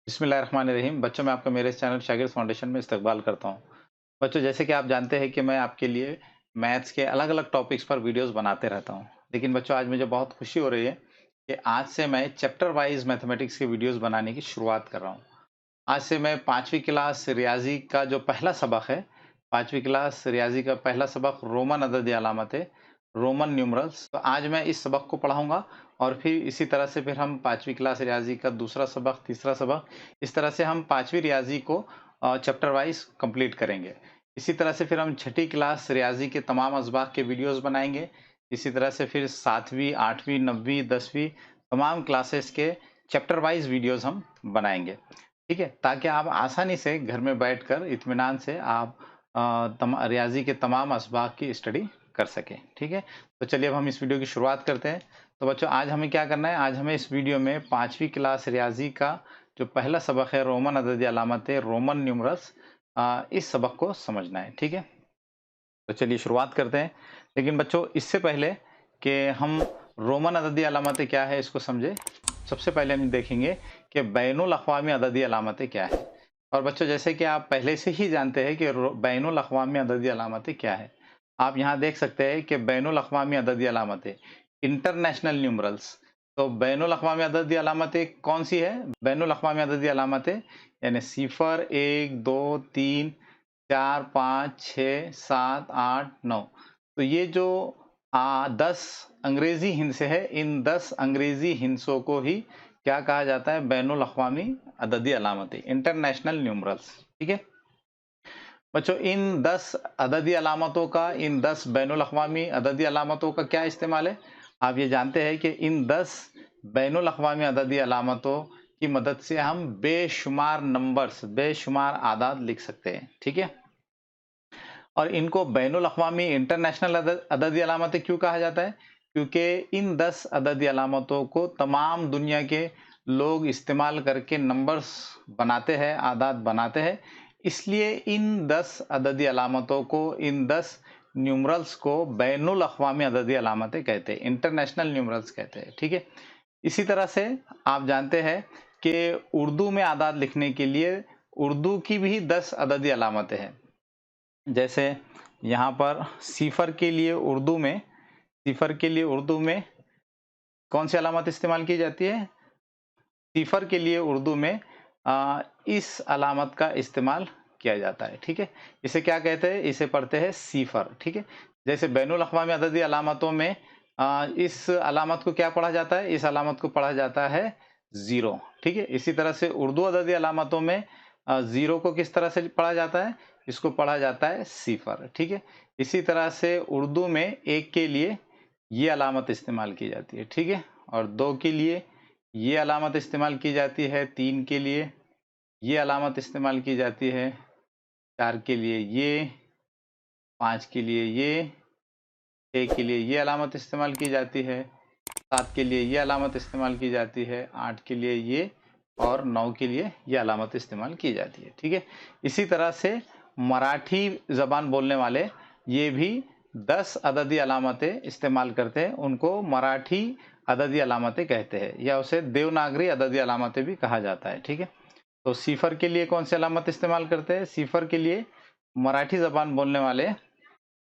बिस्मिल्लाहिर्रहमानिर्रहीम। बच्चों, मैं आपका मेरे इस चैनल शागिर्द फाउंडेशन में इस्तकबाल करता हूँ। बच्चों, जैसे कि आप जानते हैं कि मैं आपके लिए मैथ्स के अलग-अलग टॉपिक्स पर वीडियोस बनाते रहता हूँ। लेकिन बच्चों, आज मुझे बहुत खुशी हो रही है कि आज से मैं चैप्टर वाइज़ मैथमेटिक्स के वीडियोस बनाने की शुरुआत कर रहा हूँ। आज से मैं 5वीं क्लास रियाज़ी का जो पहला सबक है, 5वीं क्लास रियाज़ी का पहला सबक रोमन अददी अलामतें, रोमन न्यूमरल्स, तो आज मैं इस सबक को पढ़ाऊँगा और फिर इसी तरह से फिर हम 5वीं क्लास रियाज़ी का दूसरा सबक, तीसरा सबक, इस तरह से हम 5वीं रियाज़ी को चैप्टर वाइज़ कंप्लीट करेंगे। इसी तरह से फिर हम छठी क्लास रियाज़ी के तमाम असबाक के वीडियोज़ बनाएँगे। इसी तरह से फिर 7वीं, 8वीं, 9वीं, 10वीं तमाम क्लासेस के चैप्टर वाइज़ वीडियोज़ हम बनाएँगे। ठीक है? ताकि आप आसानी से घर में बैठकर इत्मीनान से आप रियाज़ी के तमाम असबाक की स्टडी कर सकें। ठीक है? तो चलिए अब हम इस वीडियो की शुरुआत करते हैं। तो बच्चों, आज हमें क्या करना है? आज हमें इस वीडियो में 5वीं क्लास रियाज़ी का जो पहला सबक है रोमन अददी अलामतें, रोमन न्यूमरल्स, इस सबक को समझना है। ठीक है? तो चलिए शुरुआत करते हैं। लेकिन बच्चों, इससे पहले कि हम रोमन अददी अलामतें क्या है इसको समझें, सबसे पहले हम देखेंगे कि बैनुल अक़वामी अददी अलामतें क्या है। और बच्चों, जैसे कि आप पहले से ही जानते हैं कि बैनुल अक़वामी अददी अलामतें क्या है। आप यहाँ देख सकते हैं कि बैनुल अक़वामी अददी अलामतें, इंटरनेशनल न्यूमरल्स। तो बैनुल अक़वामी अददी अलामतें कौन सी है? बैनुल अक़वामी अददी अलामतें यानी सिफ़र, 1, 2, 3, 4, 5, 6, 7, 8, 9। तो ये जो 10 अंग्रेजी हिंसे है, इन 10 अंग्रेजी हिंसों को ही क्या कहा जाता है? बैनुल अक़वामी अददी अलामतें, इंटरनेशनल न्यूमरल्स। ठीक है? बच्चों, इन 10 अददी अलामतों का, इन 10 बैनुल अक़वामी अददी अलामतों का क्या इस्तेमाल है? आप ये जानते हैं कि इन 10 बैनुल अक़वामी अददी अलामतों की मदद से हम बेशुमार नंबर्स, बेशुमार आदाद लिख सकते हैं। ठीक है? और इनको बैनुल अक़वामी इंटरनेशनल अददी अलामतें क्यों कहा जाता है? क्योंकि इन 10 अददी अलामतों को तमाम दुनिया के लोग इस्तेमाल करके नंबर्स बनाते हैं, आदाद बनाते हैं। इसलिए इन 10 अददी अलामतों को, इन 10 न्यूमरल्स को बैनुल अक़वामी अददी अलामतें कहते हैं, इंटरनेशनल न्यूमरल्स कहते हैं। ठीक है? इसी तरह से आप जानते हैं कि उर्दू में आदाद लिखने के लिए उर्दू की भी 10 अददी अलामतें हैं। जैसे यहाँ पर सिफर के लिए उर्दू में कौन सी अलामत इस्तेमाल की जाती है? सिफर के लिए उर्दू में इस अलामत का इस्तेमाल किया जाता है। ठीक है? इसे क्या कहते हैं? इसे पढ़ते हैं सिफर। ठीक है? जैसे बैनुल अक़वामी अददी अलामतों में इस अलामत को क्या पढ़ा जाता है? इस अलामत को पढ़ा जाता है ज़ीरो। ठीक है? इसी तरह से उर्दू अददी अलामतों में ज़ीरो को किस तरह से पढ़ा जाता है? इसको पढ़ा जाता है सिफर। ठीक है? इसी तरह से उर्दू में 1 के लिए ये अलामत इस्तेमाल की जाती है। ठीक है? और 2 के लिए ये अलामत इस्तेमाल की जाती है, 3 के लिए ये अलामत इस्तेमाल की जाती है, 4 के लिए ये, 5 के लिए ये, 6 के लिए ये अलामत इस्तेमाल की जाती है, 7 के लिए ये अलामत इस्तेमाल की जाती है, 8 के लिए ये और 9 के लिए ये अलामत इस्तेमाल की जाती है। ठीक है? इसी तरह से मराठी ज़बान बोलने वाले ये भी 10 अददी अलामतें इस्तेमाल करते हैं, उनको मराठी अददी अलामतें कहते हैं या उसे देवनागरी अददी अलामतें भी कहा जाता है। ठीक है? तो सिफर के लिए कौन सी अलामत इस्तेमाल करते हैं? सिफर के लिए मराठी ज़बान बोलने वाले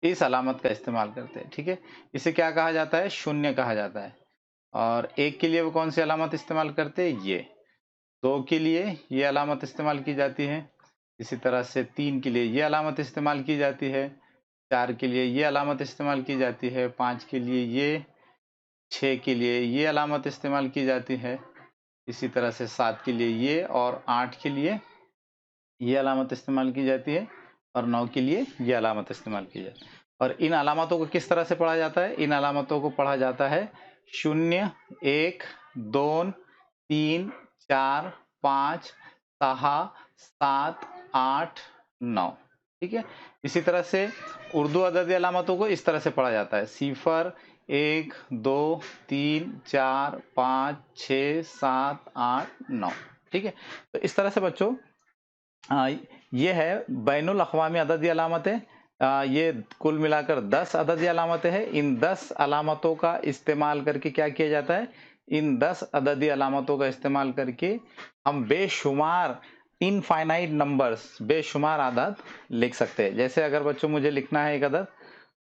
इस अलामत का इस्तेमाल करते हैं। ठीक है? इसे क्या कहा जाता है? शून्य कहा जाता है। और 1 के लिए वो कौन सी अलामत इस्तेमाल करते हैं? ये। 2 के लिए ये अलामत इस्तेमाल की जाती है। इसी तरह से 3 के लिए ये अलामत इस्तेमाल की जाती है। 4 के लिए ये अलामत इस्तेमाल की जाती है। 5 के लिए ये, 6 के लिए ये अलामत इस्तेमाल की जाती है। इसी तरह से 7 के लिए ये और 8 के लिए ये अलामत इस्तेमाल की जाती है और 9 के लिए ये अलामत इस्तेमाल की जाती है। और इन अलामतों को किस तरह से पढ़ा जाता है? इन अलामतों को पढ़ा जाता है 0, 1, 2, 3, 4, 5, 6, 7, 8, 9। ठीक है? इसी तरह से उर्दू अददी अलामतों को इस तरह से पढ़ा जाता है सिफर, 1, 2, 3, 4, 5, 6, 7, 8, 9। ठीक है? तो इस तरह से बच्चों ये है बैनुल अक़वामी अददी अलामतें। ये कुल मिलाकर 10 अददी अलामतें हैं। इन 10 अलामतों का इस्तेमाल करके क्या किया जाता है? इन 10 अददी अलामतों का इस्तेमाल करके हम बेशुमार इनफाइनाइट नंबर्स, बेशुमार आदाद लिख सकते हैं। जैसे अगर बच्चों मुझे लिखना है एक अदद,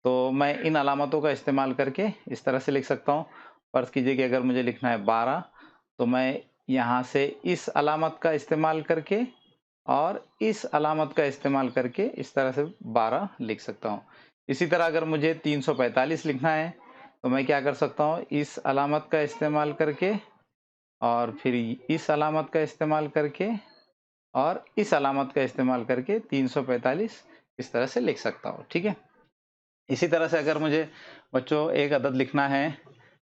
तो मैं इन अलामतों का इस्तेमाल करके इस तरह से लिख सकता हूँ। फर्ज कीजिए कि अगर मुझे लिखना है 12, तो मैं यहाँ से इस अलामत का इस्तेमाल करके और इस अलामत का इस्तेमाल करके इस तरह से 12 लिख सकता हूँ। इसी तरह अगर मुझे 345 लिखना है, तो मैं क्या कर सकता हूँ, इस अलामत का इस्तेमाल करके और फिर इस अलामत का इस्तेमाल करके और इस अलामत का इस्तेमाल करके 345 इस तरह से लिख सकता हूँ। ठीक है। इसी तरह से अगर मुझे बच्चों एक अदद लिखना है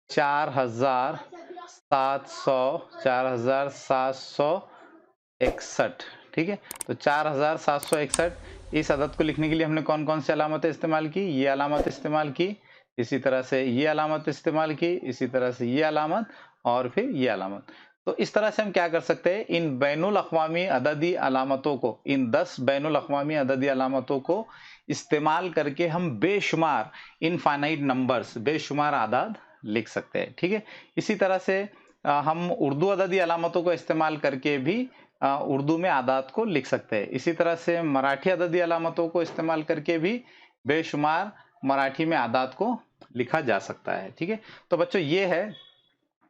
4761, ठीक है। तो 4761 इस अदद को लिखने के लिए हमने कौन कौन सी अलामतें इस्तेमाल की, ये अलामत इस्तेमाल की, इसी तरह से ये अलामत इस्तेमाल की, इसी तरह से ये अलामत और फिर ये अलामत। तो इस तरह से हम क्या कर सकते हैं, इन बैनुल अक़वामी अददी अलामतों को, इन 10 बैनुल अक़वामी अददी अलामतों को इस्तेमाल करके हम बेशुमार इनफाइनाइट नंबर्स, बेशुमार आदाद लिख सकते हैं। ठीक है। इसी तरह से हम उर्दू अददी अलामतों को इस्तेमाल करके भी उर्दू में आदाद को लिख सकते हैं। इसी तरह से मराठी अददी अलामतों को इस्तेमाल करके भी बेशुमार मराठी में आदाद को लिखा जा सकता है। ठीक है। तो बच्चों ये है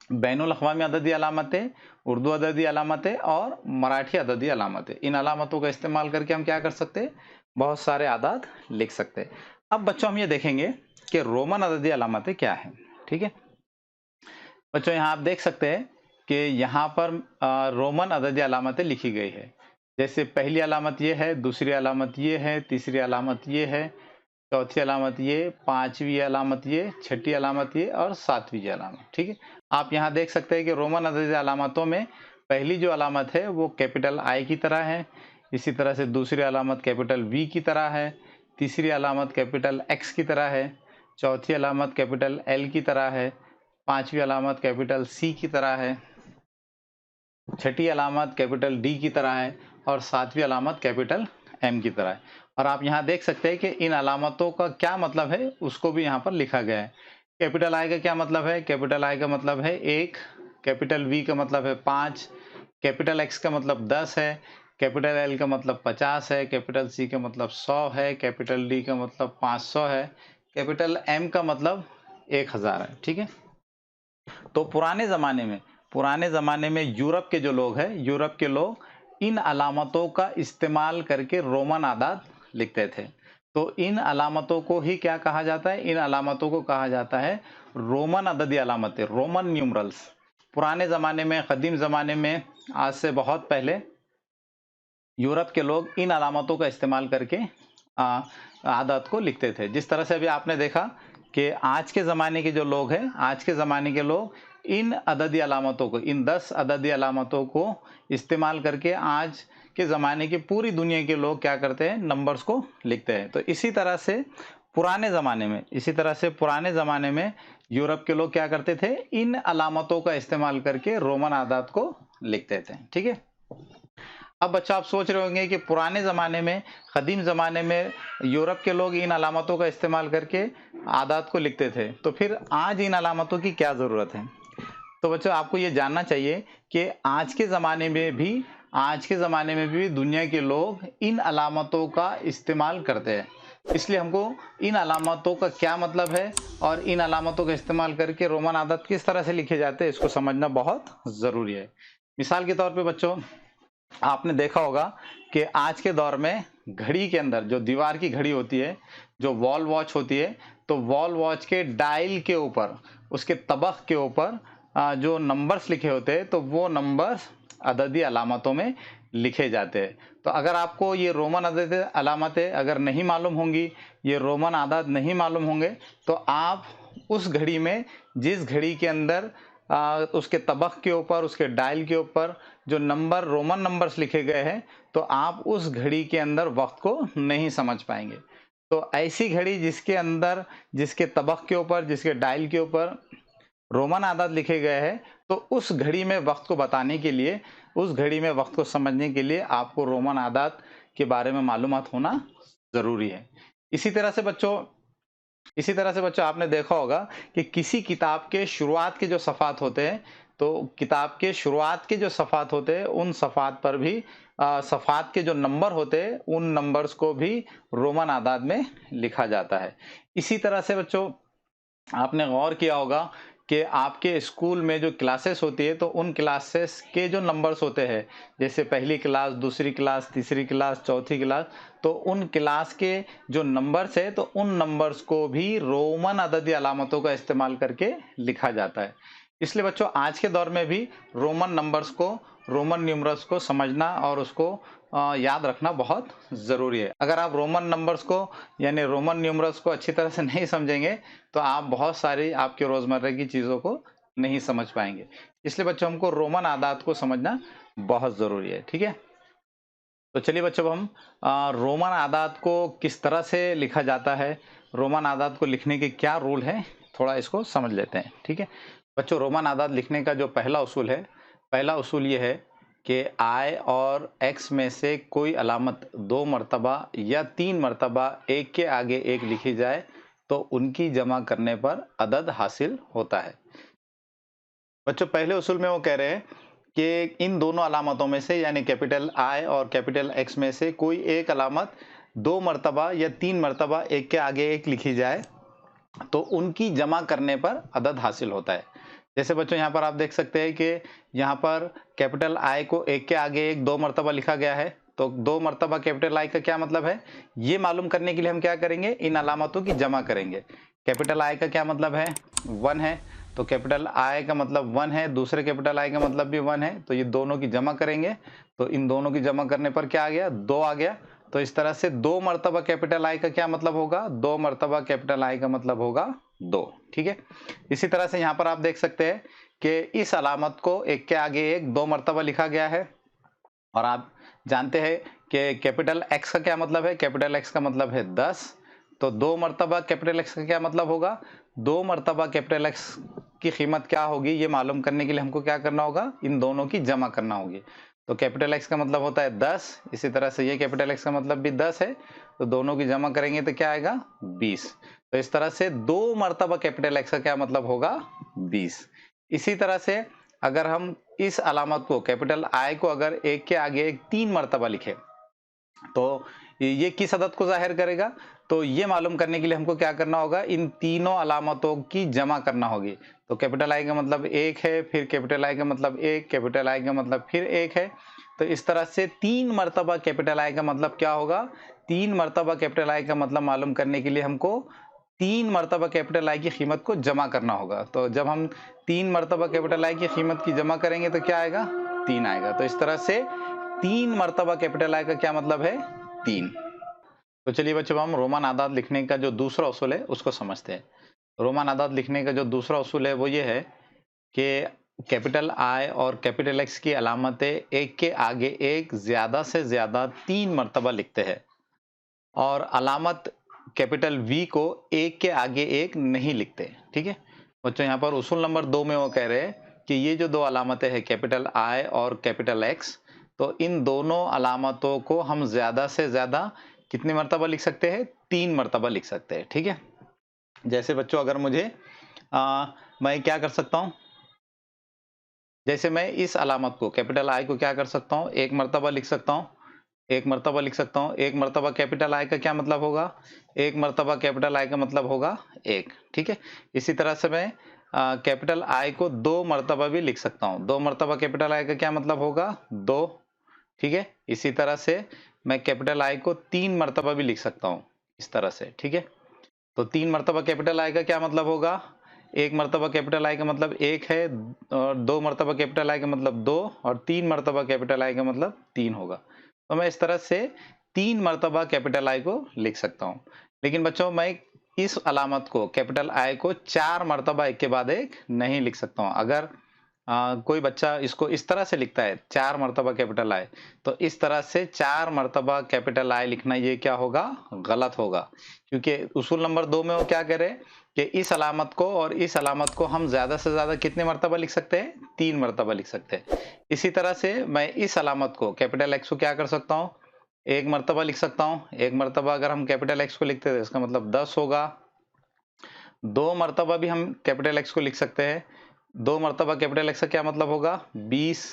बैनुल अक़वामी अददी अलामतें, उर्दू अददी अलामतें और मराठी अददी अलामतें। इन अलामतों का इस्तेमाल करके हम क्या कर सकते हैं, बहुत सारे आदाद लिख सकते हैं। अब बच्चों हम ये देखेंगे कि रोमन अददी अलामतें क्या हैं। ठीक है। बच्चों यहाँ आप देख सकते हैं कि यहाँ पर रोमन अददी अलामतें लिखी गई है। जैसे पहली अलामत ये है, दूसरी अलामत ये है, तीसरी अलामत ये है, चौथी अलामत ये, पांचवी अलामत ये, छठी अलामत ये और सातवीं ये अलामत। ठीक है। आप यहाँ देख सकते हैं कि रोमन अददी अलामतों में पहली जो अलामत है वो कैपिटल आई की तरह है, इसी तरह से दूसरी अलामत कैपिटल वी की तरह है, तीसरी अलामत कैपिटल एक्स की तरह है, चौथी अलामत कैपिटल एल की तरह है, पांचवी अलामत कैपिटल सी की तरह है, छठी अलामत कैपिटल डी की तरह है और सातवीं अलामत कैपिटल एम की तरह है। और आप यहाँ देख सकते हैं कि इन अलामतों का क्या मतलब है उसको भी यहाँ पर लिखा गया है। कैपिटल आई का क्या मतलब है, कैपिटल आई का मतलब है 1, कैपिटल वी का मतलब है 5, कैपिटल एक्स का मतलब 10 है, कैपिटल एल का मतलब 50 है, कैपिटल सी का मतलब 100 है, कैपिटल डी का मतलब 500 है, कैपिटल एम का मतलब 1000 है। ठीक है। तो पुराने ज़माने में यूरोप के जो लोग हैं, यूरोप के लोग इन अलामतों का इस्तेमाल करके रोमन आदाद लिखते थे। तो इन अलामतों को ही क्या कहा जाता है, इन अलामतों को कहा जाता है रोमन अददी अलामतें, रोमन न्यूमरल्स। पुराने ज़माने में, कदीम ज़माने में, आज से बहुत पहले यूरोप के लोग इन अलामतों का इस्तेमाल करके आदाद को लिखते थे। जिस तरह से अभी आपने देखा कि आज के ज़माने के जो लोग हैं, आज के ज़माने के लोग इन अददी अलामतों को, इन 10 अददी अलामतों को इस्तेमाल करके आज के ज़माने की पूरी दुनिया के लोग क्या करते हैं, नंबर्स को लिखते हैं। तो इसी तरह से पुराने ज़माने में यूरोप के लोग क्या करते थे, इन अलामतों का इस्तेमाल करके रोमन आदाद को लिखते थे। ठीक है। अब बच्चा आप सोच रहे होंगे कि पुराने ज़माने में, कदीम ज़माने में यूरोप के लोग इन अलामतों का इस्तेमाल करके आदाद को लिखते थे, तो फिर आज इन अलामतों की क्या ज़रूरत है। तो बच्चों आपको ये जानना चाहिए कि आज के ज़माने में भी दुनिया के लोग इन अलामतों का इस्तेमाल करते हैं। इसलिए हमको इन अलामतों का क्या मतलब है और इन अलामतों का इस्तेमाल करके रोमन आदाद किस तरह से लिखे जाते हैं, इसको समझना बहुत ज़रूरी है। मिसाल के तौर पे बच्चों आपने देखा होगा कि आज के दौर में घड़ी के अंदर जो दीवार की घड़ी होती है, जो वॉल वॉच होती है, तो वॉल वॉच के डायल के ऊपर, उसके तबक के ऊपर जो नंबर्स लिखे होते हैं, तो वो नंबर्स अददी अलामतों में लिखे जाते हैं। तो अगर आपको ये रोमन अददी अलामतें अगर नहीं मालूम होंगी, ये रोमन आदाद नहीं मालूम होंगे, तो आप उस घड़ी में, जिस घड़ी के अंदर उसके तबक के ऊपर, उसके डायल के ऊपर जो नंबर, रोमन नंबर्स लिखे गए हैं, तो आप उस घड़ी के अंदर वक्त को नहीं समझ पाएंगे। तो ऐसी घड़ी जिसके अंदर, जिसके तबक के ऊपर, जिसके डायल के ऊपर रोमन आदाद लिखे गए हैं, तो उस घड़ी में वक्त को बताने के लिए, उस घड़ी में वक्त को समझने के लिए आपको रोमन आदाद के बारे में मालूमात होना ज़रूरी है। इसी तरह से बच्चों इसी तरह से बच्चों आपने देखा होगा कि किसी किताब के शुरुआत के जो सफ़ात होते हैं, तो किताब के शुरुआत के जो सफ़ात होते हैं, उन सफ़ात पर भी सफ़ात के जो नंबर होते हैं, उन नंबर्स को भी रोमन आदाद में लिखा जाता है। इसी तरह से बच्चों आपने गौर किया होगा कि आपके स्कूल में जो क्लासेस होती है, तो उन क्लासेस के जो नंबर्स होते हैं, जैसे पहली क्लास, दूसरी क्लास, तीसरी क्लास, चौथी क्लास, तो उन क्लास के जो नंबर्स है, तो उन नंबर्स को भी रोमन अददी अलामतों का इस्तेमाल करके लिखा जाता है। इसलिए बच्चों आज के दौर में भी रोमन नंबर्स को, रोमन न्यूमरल्स को समझना और उसको याद रखना बहुत ज़रूरी है। अगर आप रोमन नंबर्स को यानी रोमन न्यूमरल्स को अच्छी तरह से नहीं समझेंगे, तो आप बहुत सारी आपके रोज़मर्रा की चीज़ों को नहीं समझ पाएँगे। इसलिए बच्चों हमको रोमन आदात को समझना बहुत ज़रूरी है, ठीक है? तो चलिए बच्चों अब हम रोमन आदात को किस तरह से लिखा जाता है, रोमन आदात को लिखने के क्या रूल हैं, थोड़ा इसको समझ लेते हैं, ठीक है? बच्चों रोमन आदात लिखने का जो पहला उसूल है, पहला उसूल ये है कि I और X में से कोई अलामत 2 मर्तबा या 3 मर्तबा एक के आगे एक लिखी जाए, तो उनकी जमा करने पर अदद हासिल होता है। बच्चों पहले उसूल में वो कह रहे हैं कि इन दोनों अलामतों में से यानी कैपिटल I और कैपिटल X में से कोई एक अलामत 2 मर्तबा या 3 मर्तबा एक के आगे एक लिखी जाए, तो उनकी जमा करने पर अदद हासिल होता है। जैसे बच्चों यहाँ पर आप देख सकते हैं कि यहाँ पर कैपिटल I को एक के आगे एक 2 मर्तबा लिखा गया है, तो 2 मर्तबा कैपिटल I का क्या मतलब है, ये मालूम करने के लिए हम क्या करेंगे, इन अलामतों की जमा करेंगे। कैपिटल I का क्या मतलब है, 1 है, तो कैपिटल I का मतलब 1 है, दूसरे कैपिटल I का मतलब भी 1 है, तो ये दोनों की जमा करेंगे, तो इन दोनों की जमा करने पर क्या आ गया, 2 आ गया। तो इस तरह से 2 मर्तबा कैपिटल I का क्या मतलब होगा, 2 मर्तबा कैपिटल I का मतलब होगा 2, ठीक है। इसी तरह से यहाँ पर आप देख सकते हैं कि इस अलामत को एक के आगे एक 2 मर्तबा लिखा गया है, और आप जानते हैं कि कैपिटल X का क्या मतलब है, कैपिटल X का मतलब है 10, तो 2 मर्तबा कैपिटल X का क्या मतलब होगा, 2 मर्तबा कैपिटल X की कीमत क्या होगी, ये मालूम करने के लिए हमको क्या करना होगा, इन दोनों की जमा करना होगी। तो कैपिटल X का मतलब होता है 10, इसी तरह से ये कैपिटल X का मतलब भी 10 है, तो दोनों की जमा करेंगे तो क्या आएगा, 20। तो इस तरह से 2 मर्तबा कैपिटल X का क्या मतलब होगा, 20। इसी तरह से अगर हम इस अलामत को कैपिटल I को अगर एक के आगे एक 3 मर्तबा लिखें, तो ये किस अदद को ज़ाहिर करेगा, तो ये मालूम करने के लिए हमको क्या करना होगा, इन तीनों अलामतों की जमा करना होगी। तो कैपिटल I का मतलब 1 है, फिर कैपिटल I का मतलब 1, कैपिटल I का मतलब फिर 1 है, तो इस तरह से 3 मर्तबा कैपिटल I का मतलब क्या होगा, 3 मर्तबा कैपिटल I का मतलब मालूम करने के लिए हमको 3 मर्तबा कैपिटल I की कीमत को जमा करना होगा। तो जब हम 3 मर्तबा कैपिटल I की कीमत की जमा करेंगे तो क्या आएगा, 3 आएगा। तो इस तरह से 3 मर्तबा कैपिटल I का क्या मतलब है, 3। तो चलिए बच्चों हम रोमन आदाद लिखने का जो दूसरा उसूल है उसको समझते हैं। रोमन आदाद लिखने का जो दूसरा उसूल है वो ये है कि कैपिटल I और कैपिटल X की अलामतें एक के आगे एक ज्यादा से ज्यादा 3 मर्तबा लिखते हैं, और अलामत कैपिटल V को एक के आगे एक नहीं लिखते, ठीक है। बच्चों यहाँ पर उसूल नंबर 2 में वो कह रहे हैं कि ये जो दो अलामतें हैं कैपिटल I और कैपिटल X, तो इन दोनों अलामतों को हम ज्यादा से ज्यादा कितनी मर्तबा लिख सकते हैं, 3 मर्तबा लिख सकते हैं, ठीक है। जैसे बच्चों अगर मुझे मैं क्या कर सकता हूँ, जैसे मैं इस अलामत को कैपिटल I को क्या कर सकता हूँ, एक मर्तबा लिख सकता हूँ, एक मर्तबा लिख सकता हूँ। एक मर्तबा कैपिटल I का क्या मतलब होगा, एक मर्तबा कैपिटल I का मतलब होगा 1, ठीक है। इसी तरह से मैं कैपिटल I को 2 मर्तबा भी लिख सकता हूँ। 2 मर्तबा कैपिटल I का क्या मतलब होगा, 2, ठीक है। इसी तरह से मैं कैपिटल I को 3 मर्तबा भी लिख सकता हूँ, इस तरह से, ठीक है। तो 3 मर्तबा कैपिटल I का क्या मतलब होगा, एक मर्तबा कैपिटल I का मतलब 1 है, और 2 मर्तबा कैपिटल I का मतलब 2, और 3 मर्तबा कैपिटल I का मतलब 3 होगा। तो मैं इस तरह से 3 मर्तबा कैपिटल I को लिख सकता हूँ। लेकिन बच्चों मैं इस अलामत को कैपिटल I को 4 मर्तबा एक के बाद एक नहीं लिख सकता हूँ। अगर कोई बच्चा इसको इस तरह से लिखता है 4 मर्तबा कैपिटल I, तो इस तरह से 4 मर्तबा कैपिटल I लिखना ये क्या होगा, गलत होगा। क्योंकि उसूल नंबर 2 में वो क्या कह रहे हैं कि इस अलामत को और इस अलामत को हम ज्यादा से ज्यादा कितने मर्तबा लिख सकते हैं, 3 मर्तबा लिख सकते हैं। इसी तरह से मैं इस अलामत को कैपिटल X को क्या कर सकता हूँ, एक मर्तबा लिख सकता हूँ। एक मर्तबा अगर हम कैपिटल X को लिखते हैं तो इसका मतलब 10 होगा, 2 मर्तबा भी हम कैपिटल एक्स को लिख सकते हैं। 2 मर्तबा कैपिटल एक्स का क्या मतलब होगा? 20।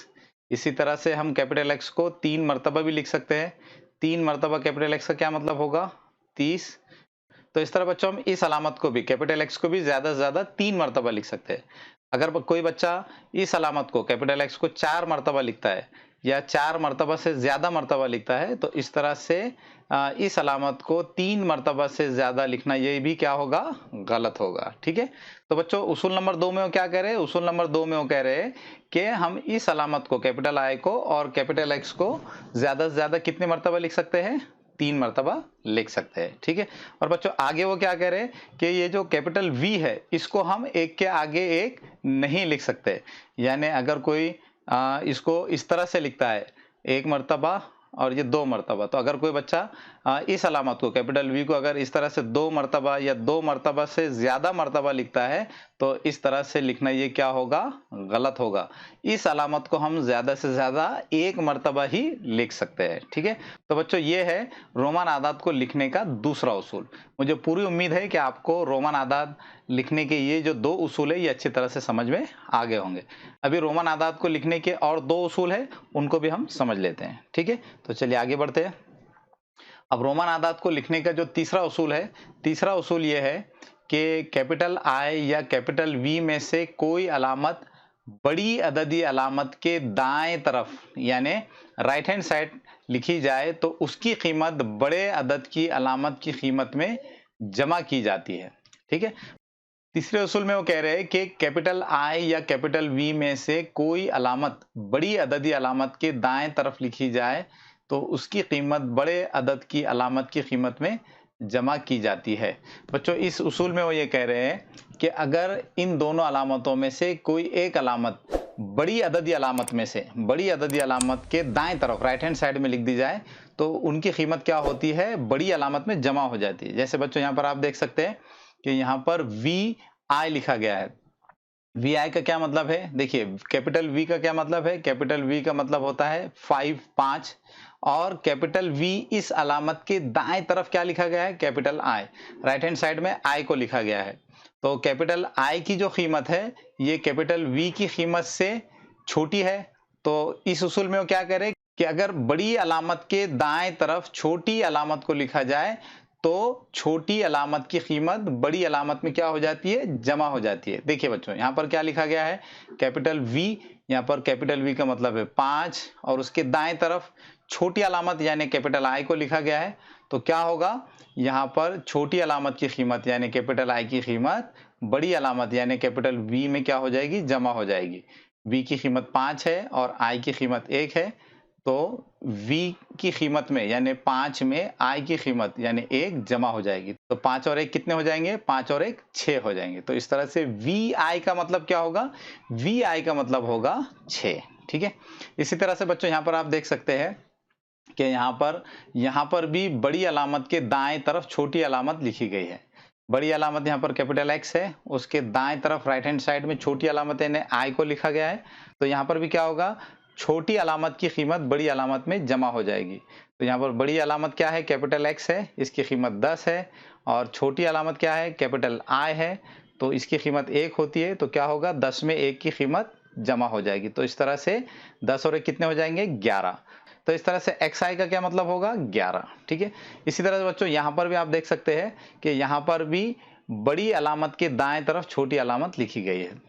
इसी तरह से हम कैपिटल एक्स को 3 मर्तबा भी लिख सकते हैं। 3 मर्तबा कैपिटल एक्स का क्या मतलब होगा? 30। तो इस तरह बच्चों हम इस अलामत को भी, कैपिटल एक्स को भी ज्यादा से ज्यादा 3 मर्तबा लिख सकते हैं। अगर कोई बच्चा इस अलामत को, कैपिटल एक्स को 4 मर्तबा लिखता है या 4 मर्तबा से ज्यादा मर्तबा लिखता है, तो इस तरह से इस अलामत को 3 मर्तबा से ज्यादा लिखना, ये भी क्या होगा? गलत होगा। ठीक है, तो बच्चों उसूल नंबर 2 में वो क्या कह रहे हैं? उसूल नंबर 2 में वो कह रहे हैं कि हम इस अलामत को, कैपिटल आई को और कैपिटल एक्स को ज्यादा से ज्यादा कितने मर्तबा लिख सकते हैं? 3 मर्तबा लिख सकते हैं। ठीक है, और बच्चों आगे वो क्या कह रहे हैं कि ये जो कैपिटल वी है, इसको हम एक के आगे एक नहीं लिख सकते। यानी अगर कोई इसको इस तरह से लिखता है, 1 मर्तबा और ये 2 मर्तबा, तो अगर कोई बच्चा इस अलामत को, कैपिटल वी को अगर इस तरह से 2 मर्तबा या 2 मर्तबा से ज्यादा मर्तबा लिखता है, तो इस तरह से लिखना ये क्या होगा? गलत होगा। इस अलामत को हम ज्यादा से ज्यादा 1 मर्तबा ही लिख सकते हैं। ठीक है, तो बच्चों ये है रोमन आदाद को लिखने का दूसरा उसूल। मुझे पूरी उम्मीद है कि आपको रोमन आदाद लिखने के ये जो 2 उसूल है, ये अच्छी तरह से समझ में आ गए होंगे। अभी रोमन आदाद को लिखने के और 2 उसूल है, उनको भी हम समझ लेते हैं। ठीक है, तो चलिए आगे बढ़ते हैं। अब रोमन आदाद को लिखने का जो तीसरा उसूल है, तीसरा उसूल ये है कि कैपिटल आई या कैपिटल वी में से कोई अलामत बड़ी अददी अलामत के दाएं तरफ, यानी राइट हैंड साइड लिखी जाए, तो उसकी कीमत बड़े अदद की अलामत की कीमत में जमा की जाती है। ठीक है, तीसरे उसूल में वो कह रहे हैं कि कैपिटल आई या कैपिटल वी में से कोई अलामत बड़ी अददी अलामत के दाएं तरफ लिखी जाए, तो उसकी कीमत बड़े अदद की अलामत की कीमत में जमा की जाती है। बच्चों इस उसूल में वो ये कह रहे हैं कि अगर इन दोनों अलामतों में से कोई एक अलामत बड़ी अददी अलामत में से, बड़ी अददी अलामत के दाएं तरफ राइट हैंड साइड में लिख दी जाए, तो उनकी कीमत क्या होती है? बड़ी अलामत में जमा हो जाती है। जैसे बच्चों यहाँ पर आप देख सकते हैं कि यहाँ पर वी आई लिखा गया है। वी आई का क्या मतलब है? देखिए, कैपिटल वी का क्या मतलब है? कैपिटल वी का मतलब होता है 5, और कैपिटल वी इस अलामत के दाएं तरफ क्या लिखा गया है? Capital I. Right hand side में आई को लिखा गया है। तो कैपिटल आई की जो कीमत है, ये कैपिटल वी की कीमत से छोटी है। तो इस उसूल में वो क्या करे कि अगर बड़ी अलामत के दाएं तरफ छोटी अलामत को लिखा जाए, तो छोटी अलामत की कीमत बड़ी अलामत में क्या हो जाती है? जमा हो जाती है। देखिए बच्चों, यहाँ पर क्या लिखा गया है? कैपिटल वी, यहाँ पर कैपिटल वी का मतलब है 5, और उसके दाएं तरफ छोटी अलामत यानी कैपिटल आई को लिखा गया है। तो क्या होगा? यहाँ पर छोटी अलामत की कीमत यानी कैपिटल आई की कीमत बड़ी अलामत यानी कैपिटल वी में क्या हो जाएगी? जमा हो जाएगी। वी की कीमत 5 है और आई की कीमत 1 है, तो v की कीमत में यानी 5 में i की कीमत यानी 1 जमा हो जाएगी। तो 5 और 1 कितने हो जाएंगे? 5 और 1 6 हो जाएंगे। तो इस तरह से vi का मतलब क्या होगा? vi का मतलब होगा 6। ठीक है, इसी तरह से बच्चों यहाँ पर आप देख सकते हैं कि यहाँ पर भी बड़ी अलामत के दाएं तरफ छोटी अलामत लिखी गई है। बड़ी अलामत यहाँ पर कैपिटल एक्स है, उसके दाएं तरफ राइट हैंड साइड में छोटी अलामत यानी आई को लिखा गया है। तो यहाँ पर भी क्या होगा? छोटी अलामत की कीमत बड़ी अलामत में जमा हो जाएगी। तो यहाँ पर बड़ी अलामत क्या है? कैपिटल एक्स है, इसकी कीमत 10 है, और छोटी अलामत क्या है? कैपिटल आई है, तो इसकी कीमत 1 होती है। तो क्या होगा? 10 में 1 की कीमत जमा हो जाएगी। तो इस तरह से 10 और 1 कितने हो जाएंगे? 11। तो इस तरह से एक्स आई का क्या मतलब होगा? 11। ठीक है, इसी तरह से बच्चों यहाँ पर भी आप देख सकते हैं कि यहाँ पर भी बड़ी अलामत के दाएं तरफ छोटी अलामत लिखी गई है।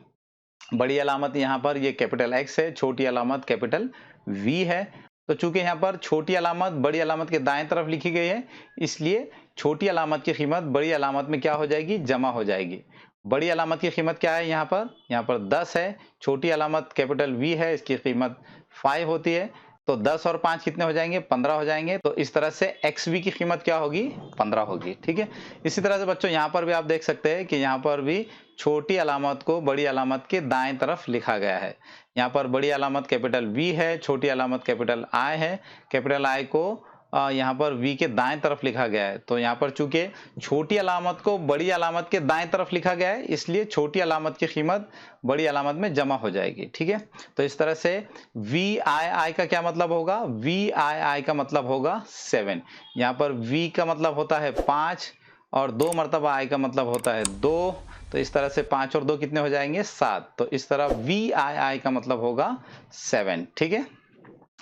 बड़ी अलामत यहाँ पर ये कैपिटल एक्स है, छोटी अलामत कैपिटल वी है। तो चूंकि यहाँ पर छोटी अलामत बड़ी अलामत के दाएं तरफ लिखी गई है, इसलिए छोटी अलामत की कीमत बड़ी अलामत में क्या हो जाएगी? जमा हो जाएगी। बड़ी अलामत की कीमत क्या है? यहाँ पर 10 है, छोटी अलामत कैपिटल वी है, इसकी कीमत 5 होती है। तो 10 और 5 कितने हो जाएंगे? 15 हो जाएंगे। तो इस तरह से एक्स वी की कीमत क्या होगी? 15 होगी। ठीक है, इसी तरह से बच्चों यहाँ पर भी आप देख सकते हैं कि यहाँ पर भी छोटी अलामत को बड़ी अलामत के दाएं तरफ लिखा गया है। यहाँ पर बड़ी अलामत कैपिटल वी है, छोटी अलामत कैपिटल आई है। कैपिटल आई को यहाँ पर वी के दाएं तरफ लिखा गया है। तो यहाँ पर चूंकि छोटी अलामत को बड़ी अलामत के दाएं तरफ लिखा गया है, इसलिए छोटी अलामत की कीमत बड़ी अलामत में जमा हो जाएगी। ठीक है, तो इस तरह से वी आई आई का क्या मतलब होगा? वी आई आई का मतलब होगा 7। यहाँ पर v का मतलब होता है 5, और 2 मर्तबा i का मतलब होता है 2, तो इस तरह से 5 और 2 कितने हो जाएंगे 7, तो इस तरह VII का मतलब होगा 7। ठीक है,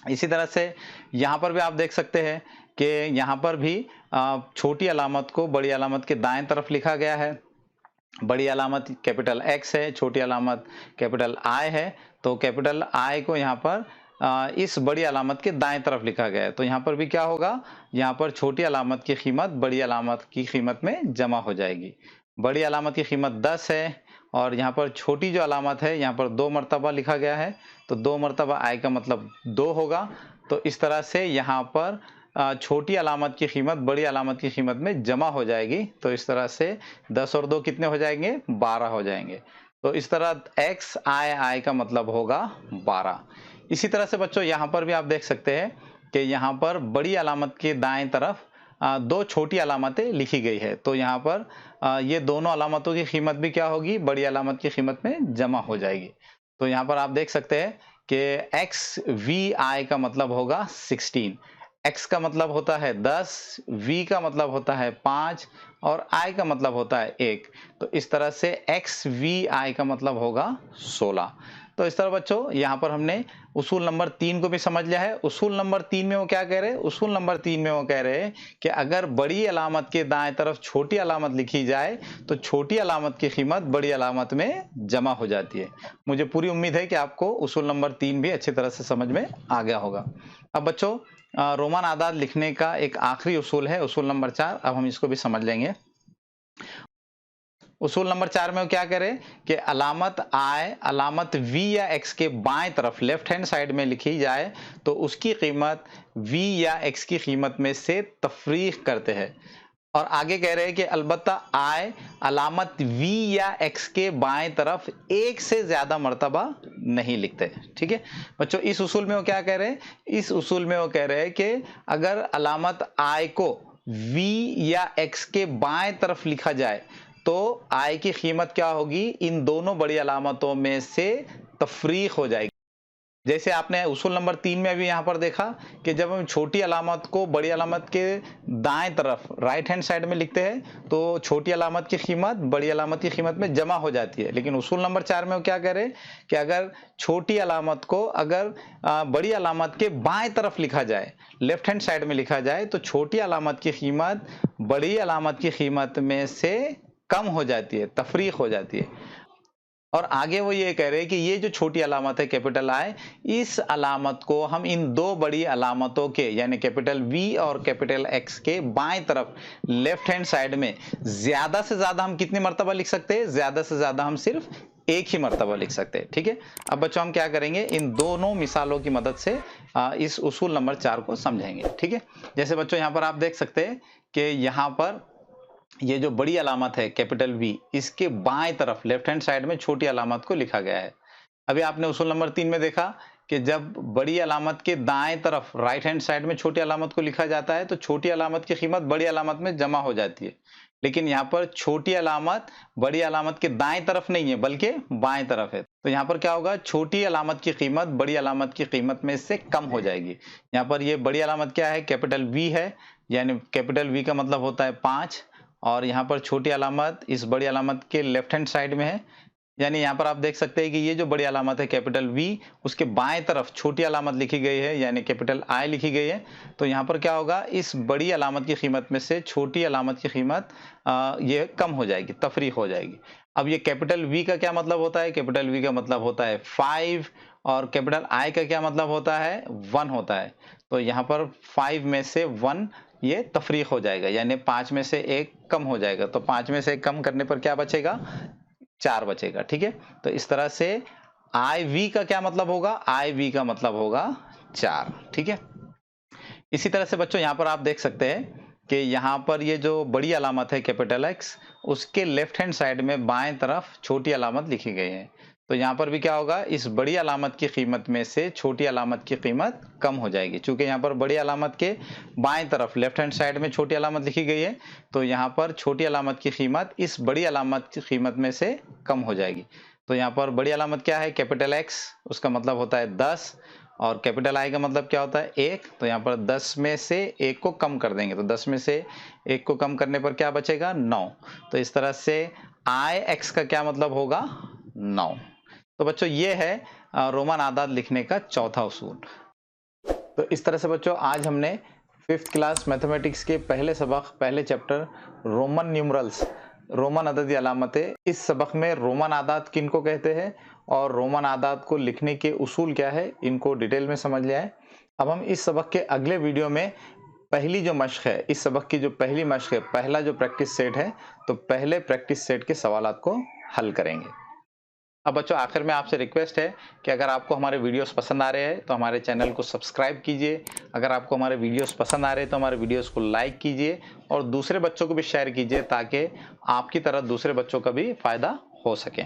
इसी तरह से यहाँ पर भी आप देख सकते हैं कि यहाँ पर भी छोटी अलामत को बड़ी अलामत के दाएं तरफ लिखा गया है। बड़ी अलामत कैपिटल X है, छोटी अलामत कैपिटल I है, तो कैपिटल I को यहाँ पर इस बड़ी अलामत के दाएं तरफ लिखा गया है। तो यहाँ पर भी क्या होगा, यहाँ पर छोटी अलामत की कीमत बड़ी अलामत की कीमत में जमा हो जाएगी। बड़ी अलामत की कीमत 10 है और यहाँ पर छोटी जो अलामत है यहाँ पर 2 मरतबा लिखा गया है, तो 2 मरतबा I का मतलब 2 होगा। तो इस तरह से यहाँ पर छोटी अलामत की कीमत बड़ी अलामत की कीमत में जमा हो जाएगी। तो इस तरह से 10 और 2 कितने हो जाएंगे 12 हो जाएंगे। तो इस तरह XII का मतलब होगा 12। इसी तरह से बच्चों यहाँ पर भी आप देख सकते हैं कि यहाँ पर बड़ी अलामत के दाएं तरफ 2 छोटी अलामतें लिखी गई है। तो यहाँ पर ये दोनों अलामतों की कीमत भी क्या होगी, बड़ी अलामत की कीमत में जमा हो जाएगी। तो यहाँ पर आप देख सकते हैं कि XVI का मतलब होगा 16। X का मतलब होता है 10, V का मतलब होता है 5 और I का मतलब होता है 1। तो इस तरह से XVI का मतलब होगा 16। तो इस तरह बच्चों यहाँ पर हमने उसूल नंबर 3 को भी समझ लिया है। उसूल नंबर 3 में वो क्या कह रहे हैं, उसूल नंबर 3 में वो कह रहे हैं कि अगर बड़ी अलामत के दाएं तरफ छोटी अलामत लिखी जाए तो छोटी अलामत की कीमत बड़ी अलामत में जमा हो जाती है। मुझे पूरी उम्मीद है कि आपको उसूल नंबर 3 भी अच्छी तरह से समझ में आ गया होगा। अब बच्चों रोमन आदाद लिखने का एक आखिरी उसूल है, उसूल नंबर 4। अब हम इसको भी समझ लेंगे। उसूल नंबर 4 में वो क्या करे कि अलामत I अलामत V या X के बाएं तरफ लेफ्ट हैंड साइड में लिखी जाए तो उसकी कीमत V या X की कीमत में से तफरीक करते हैं। और आगे कह रहे हैं कि अलबत्ता I अलामत V या X के बाएं तरफ एक से ज्यादा मर्तबा नहीं लिखते। ठीक है बच्चों, इस उसूल में वो क्या कह रहे हैं, इस उसूल में वो कह रहे हैं कि अगर अलामत I को V या X के बाएं तरफ लिखा जाए तो I की कीमत क्या होगी, इन दोनों बड़ी अलामतों में से तफरीक हो जाएगी। जैसे आपने उसूल नंबर 3 में भी यहाँ पर देखा कि जब हम छोटी अलामत को बड़ी अलामत के दाएं तरफ राइट हैंड साइड में लिखते हैं तो छोटी अलामत की कीमत बड़ी अलामत की कीमत में जमा हो जाती है। लेकिन उसूल नंबर 4 में वो क्या करे कि अगर छोटी अलामत को अगर बड़ी अलामत के बाएं तरफ लिखा जाए, लेफ्ट हैंड साइड में लिखा जाए, तो छोटी अलामत की कीमत बड़ी अलामत की कीमत में से कम हो जाती है, तफरीक हो जाती है। और आगे वो ये कह रहे हैं कि ये जो छोटी अलामत है कैपिटल I, इस अलामत को हम इन दो बड़ी अलामतों के यानी कैपिटल V और कैपिटल X के बाएं तरफ लेफ्ट हैंड साइड में ज्यादा से ज्यादा हम कितनी मर्तबा लिख सकते हैं, ज्यादा से ज्यादा हम सिर्फ एक ही मर्तबा लिख सकते हैं। ठीक है, अब बच्चों हम क्या करेंगे, इन दोनों मिसालों की मदद से इस उसूल नंबर 4 को समझेंगे। ठीक है, जैसे बच्चों यहाँ पर आप देख सकते हैं कि यहाँ पर ये जो बड़ी अलामत है कैपिटल V, इसके बाएं तरफ लेफ्ट हैंड साइड में छोटी अलामत को लिखा गया है। अभी आपने उसूल नंबर 3 में देखा कि जब बड़ी अलामत के दाएं तरफ राइट हैंड साइड में छोटी अलामत को लिखा जाता है तो छोटी अलामत की कीमत बड़ी अलामत में जमा हो जाती है। लेकिन यहाँ पर छोटी अलामत बड़ी अलामत के दाएं तरफ नहीं है बल्कि बाएं तरफ है, तो यहाँ पर क्या होगा, छोटी अलामत की कीमत बड़ी अलामत की कीमत में से कम हो जाएगी। यहाँ पर ये बड़ी अलामत क्या है, कैपिटल V है, यानी कैपिटल V का मतलब होता है 5, और यहाँ पर छोटी अलामत इस बड़ी अलामत के लेफ्ट हैंड साइड में है। यानी यहाँ पर आप देख सकते हैं कि ये जो बड़ी अलामत है कैपिटल V, उसके बाएं तरफ छोटी अलामत लिखी गई है यानी कैपिटल I लिखी गई है। तो यहाँ पर क्या होगा, इस बड़ी अलामत की कीमत में से छोटी अलामत की कीमत ये कम हो जाएगी, तफरीक हो जाएगी। अब ये कैपिटल V का क्या मतलब होता है, कैपिटल V का मतलब होता है 5, और कैपिटल I का क्या मतलब होता है, 1 होता है। तो यहाँ पर 5 में से 1 ये तफरीक हो जाएगा, यानी 5 में से 1 कम हो जाएगा। तो 5 में से 1 कम करने पर क्या बचेगा, 4 बचेगा। ठीक है, तो इस तरह से IV का क्या मतलब होगा, IV का मतलब होगा 4। ठीक है, इसी तरह से बच्चों यहाँ पर आप देख सकते हैं कि यहाँ पर ये जो बड़ी अलामत है कैपिटल X, उसके लेफ्ट हैंड साइड में बाएं तरफ छोटी अलामत लिखी गई है। तो यहाँ पर भी क्या होगा, इस बड़ी अलामत की कीमत में से छोटी अलामत की कीमत कम हो जाएगी। चूंकि यहाँ पर बड़ी अलामत के बाएं तरफ लेफ्ट हैंड साइड में छोटी अलामत लिखी गई है, तो यहाँ पर छोटी अलामत की कीमत इस बड़ी अलामत की कीमत में से कम हो जाएगी। तो यहाँ पर बड़ी अलामत क्या है, कैपिटल X, उसका मतलब होता है 10, और कैपिटल आई का मतलब क्या होता है 1, तो यहाँ पर 10 में से 1 को कम कर देंगे, तो 10 में से 1 को कम करने पर क्या बचेगा 9। तो इस तरह से आई एक्स का क्या मतलब होगा 9। तो बच्चों ये है रोमन आदाद लिखने का चौथा उसूल। तो इस तरह से बच्चों आज हमने 5th क्लास मैथमेटिक्स के पहले सबक, पहले चैप्टर रोमन न्यूमरल्स, रोमन अददी अलामतें, इस सबक में रोमन आदाद किनको कहते हैं और रोमन आदाद को लिखने के उसूल क्या है, इनको डिटेल में समझ लिया है। अब हम इस सबक के अगले वीडियो में पहली जो मश्क है, इस सबक की जो पहली मश्क है, पहला जो प्रैक्टिस सेट है, तो पहले प्रैक्टिस सेट के सवालात को हल करेंगे। अब बच्चों आखिर में आपसे रिक्वेस्ट है कि अगर आपको हमारे वीडियोस पसंद आ रहे हैं तो हमारे चैनल को सब्सक्राइब कीजिए। अगर आपको हमारे वीडियोस पसंद आ रहे हैं तो हमारे वीडियोस को लाइक कीजिए और दूसरे बच्चों को भी शेयर कीजिए ताकि आपकी तरह दूसरे बच्चों का भी फायदा हो सके।